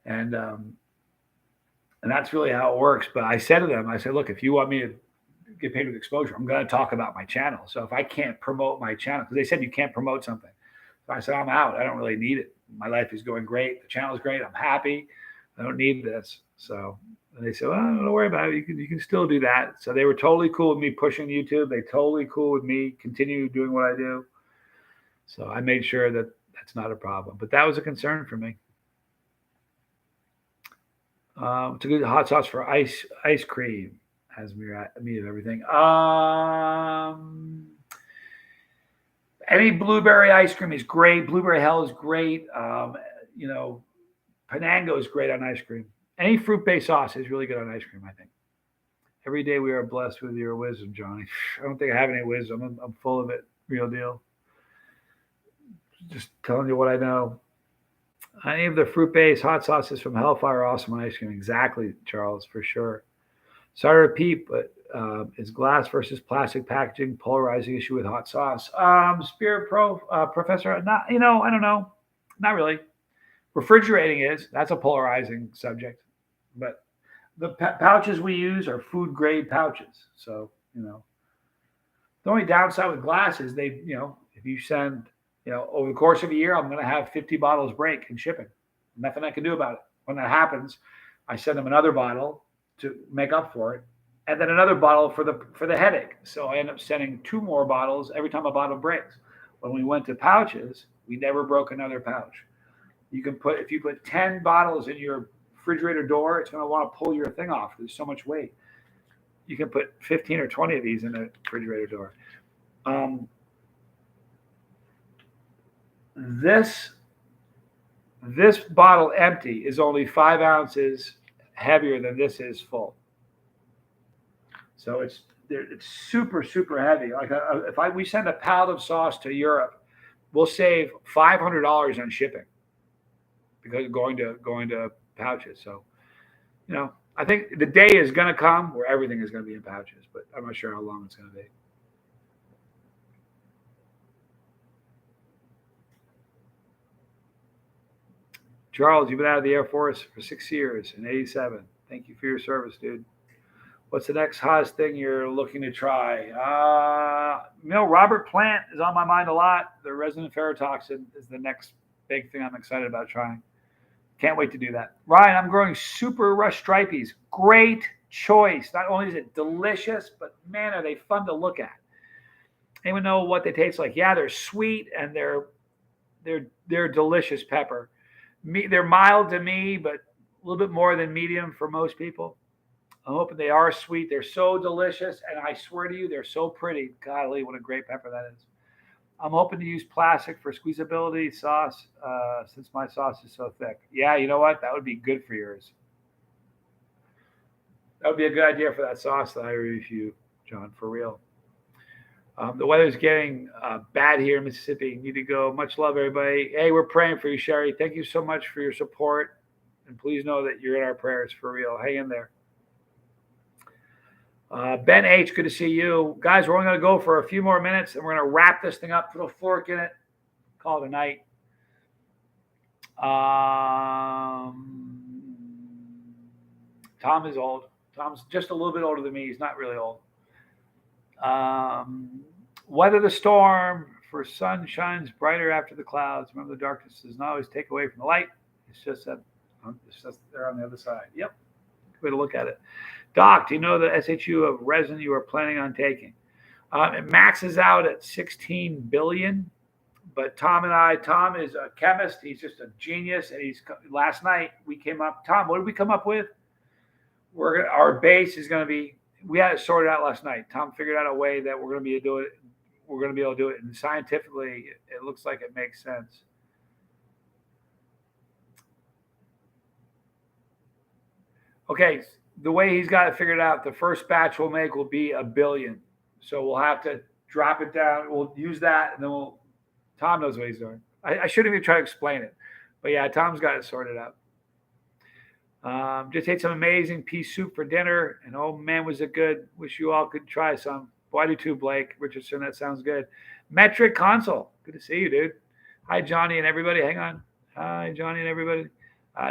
and that's really how it works. But I said to them, I said, look, if you want me to get paid with exposure, I'm going to talk about my channel. So if I can't promote my channel, because they said you can't promote something, so I said I'm out. I don't really need it. My life is going great. The channel is great. I'm happy. I don't need this. So and they said, well, don't worry about it. You can still do that. So they were totally cool with me pushing YouTube. They totally cool with me continue doing what I do. So I made sure that that's not a problem. But that was a concern for me. It's a good hot sauce for ice cream. Has me of everything. Any blueberry ice cream is great. Blueberry hell is great. Panango is great on ice cream. Any fruit-based sauce is really good on ice cream, I think. Every day we are blessed with your wisdom, Johnny. I don't think I have any wisdom. I'm full of it. Real deal. Just telling you what I know. Any of the fruit-based hot sauces from Hellfire are awesome on ice cream. Exactly, Charles, for sure. Sorry to repeat, but is glass versus plastic packaging polarizing issue with hot sauce? Spirit Professor, not, I don't know. Not really. Refrigerating is. That's a polarizing subject. But the pouches we use are food grade pouches. So, the only downside with glass is if you send over the course of a year, I'm going to have 50 bottles break in shipping. Nothing I can do about it. When that happens, I send them another bottle to make up for it, and then another bottle for the headache. So I end up sending 2 more bottles every time a bottle breaks. When we went to pouches, we never broke another pouch. If you put 10 bottles in your refrigerator door, it's going to want to pull your thing off. There's so much weight. You can put 15 or 20 of these in the refrigerator door. This bottle empty is only 5 ounces heavier than this is full. So it's super, super heavy. Like we send a pallet of sauce to Europe, we'll save $500 on shipping because going to pouches. So, I think the day is going to come where everything is going to be in pouches, but I'm not sure how long it's going to be. Charles, you've been out of the Air Force for 6 years in '87. Thank you for your service, dude. What's the next hottest thing you're looking to try? Robert Plant is on my mind a lot. The resonant ferrotoxin is the next big thing I'm excited about trying. Can't wait to do that. Ryan, I'm growing Super Rush Stripies. Great choice. Not only is it delicious, but man, are they fun to look at. Anyone know what they taste like? Yeah, they're sweet and they're delicious pepper. They're mild to me, but a little bit more than medium for most people. I'm hoping they are sweet. They're so delicious, and I swear to you, they're so pretty. Golly, what a great pepper that is. I'm hoping to use plastic for squeezability sauce since my sauce is so thick. Yeah, you know what? That would be good for yours. That would be a good idea for that sauce that I review, John, for real. The weather's getting bad here in Mississippi. Need to go. Much love, everybody. Hey, we're praying for you, Sherry. Thank you so much for your support. And please know that you're in our prayers for real. Hang in there. Ben H., good to see you. Guys, we're only going to go for a few more minutes, and we're going to wrap this thing up, put a fork in it, call it a night. Tom is old. Tom's just a little bit older than me. He's not really old. Weather the storm, for sun shines brighter after the clouds. Remember, the darkness does not always take away from the light. It's just that they're on the other side. Yep. Good way to look at it. Doc, do you know the SHU of resin you are planning on taking? It maxes out at 16 billion. But Tom is a chemist. He's just a genius. And last night we came up. Tom, what did we come up with? Our base is going to be. We had it sorted out last night. Tom figured out a way that we're going to be able to do it, and scientifically, it looks like it makes sense. Okay, the way he's got it figured out, the first batch we'll make will be 1 billion. So we'll have to drop it down. We'll use that, and then Tom knows what he's doing. I shouldn't even try to explain it, but yeah, Tom's got it sorted out. Just ate some amazing pea soup for dinner, and oh man, was it good. Wish you all could try some. Boy, I do too, Blake Richardson. That sounds good. Metric Console. Good to see you, dude. Hi, Johnny and everybody. Hang on. Hi, Johnny and everybody.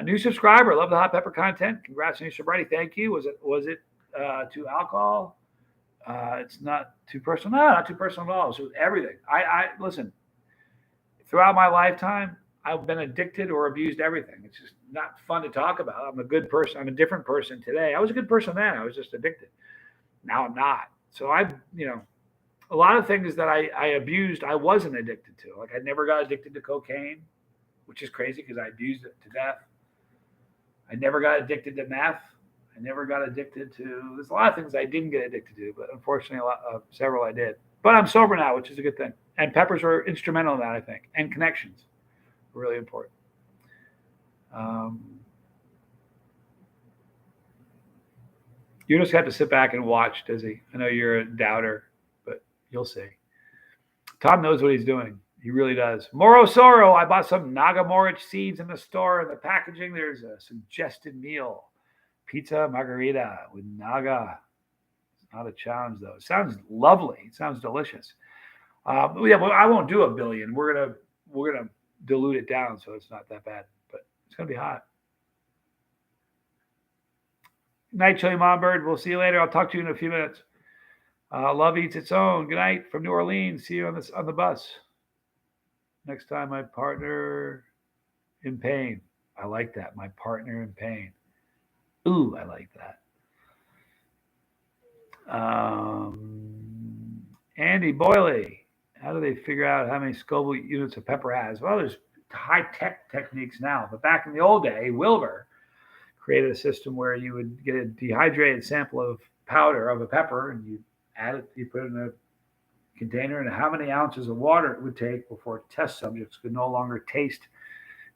New subscriber. Love the hot pepper content. Congrats on your sobriety. Thank you. Was it to alcohol? It's not too personal. No, not too personal at all. So everything. I listen. Throughout my lifetime, I've been addicted or abused everything. It's just not fun to talk about. I'm a good person. I'm a different person today. I was a good person then. I was just addicted. Now I'm not. So a lot of things that I abused, I wasn't addicted to. Like I never got addicted to cocaine, which is crazy because I abused it to death. I never got addicted to meth. I never got addicted to. There's a lot of things I didn't get addicted to, but unfortunately, several I did. But I'm sober now, which is a good thing. And peppers were instrumental in that, I think, and connections were really important. You just have to sit back and watch, does he? I know you're a doubter, but you'll see. Tom knows what he's doing. He really does. Moro Soro, I bought some Nagamorich seeds in the store. In the packaging, there's a suggested meal. Pizza margarita with Naga. It's not a challenge, though. It sounds lovely. It sounds delicious. Yeah, but I won't do 1 billion. We're gonna dilute it down so it's not that bad, but it's gonna be hot. Night, Chili Mombird. We'll see you later. I'll talk to you in a few minutes. Love eats its own. Good night from New Orleans. See you on the bus. Next time, my partner in pain. I like that. My partner in pain. Ooh, I like that. Andy Boyley. How do they figure out how many Scoville units a pepper has? Well, there's high tech techniques now, but back in the old day, Wilbur created a system where you would get a dehydrated sample of powder of a pepper and you add it, you put it in a container, and how many ounces of water it would take before test subjects could no longer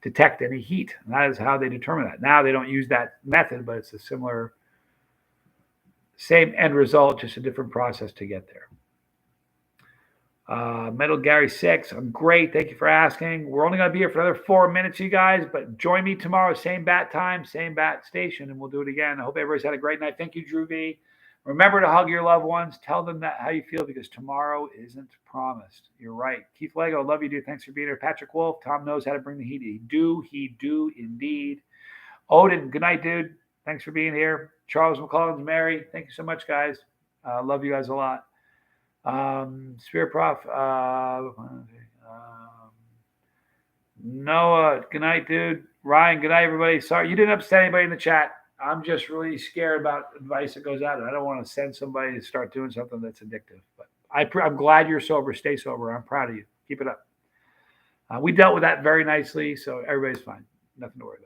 detect any heat. And that is how they determine that. Now they don't use that method, but it's a similar, same end result, just a different process to get there. Metal Gary 6, I'm great. Thank you for asking. We're only going to be here for another 4 minutes, you guys, but join me tomorrow, same bat time, same bat station, and we'll do it again. I hope everybody's had a great night. Thank you, Drew V. Remember to hug your loved ones. Tell them that how you feel, because tomorrow isn't promised. You're right. Keith Lego, love you, dude. Thanks for being here. Patrick Wolf, Tom knows how to bring the heat. He do indeed. Odin, good night, dude. Thanks for being here. Charles McCollins, Mary, thank you so much, guys. Love you guys a lot. Spirit Prof. Noah, good night, dude. Ryan, good night, everybody. Sorry, you didn't upset anybody in the chat. I'm just really scared about advice that goes out, and I don't want to send somebody to start doing something that's addictive. But I'm glad you're sober. Stay sober. I'm proud of you. Keep it up. We dealt with that very nicely, so everybody's fine. Nothing to worry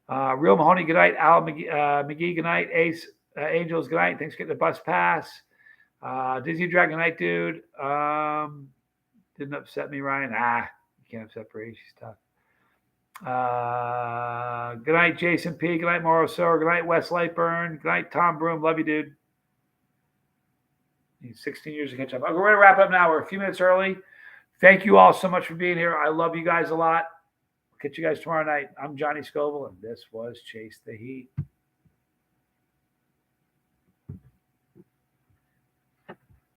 about. Real Mahoney, good night. Al McGee, good night. Ace Angels, good night. Thanks for getting the bus pass. Disney Dragon Night, dude. Didn't upset me, Ryan. You can't upset Brady. She's tough. Good night, Jason P. Good night, Mauro Sower. Good night, Wes Lightburn. Good night, Tom Broom. Love you, dude. Need 16 years to catch up. We're going to wrap up now. We're a few minutes early. Thank you all so much for being here. I love you guys a lot. I'll catch you guys tomorrow night. I'm Johnny Scoville, and this was Chase the Heat.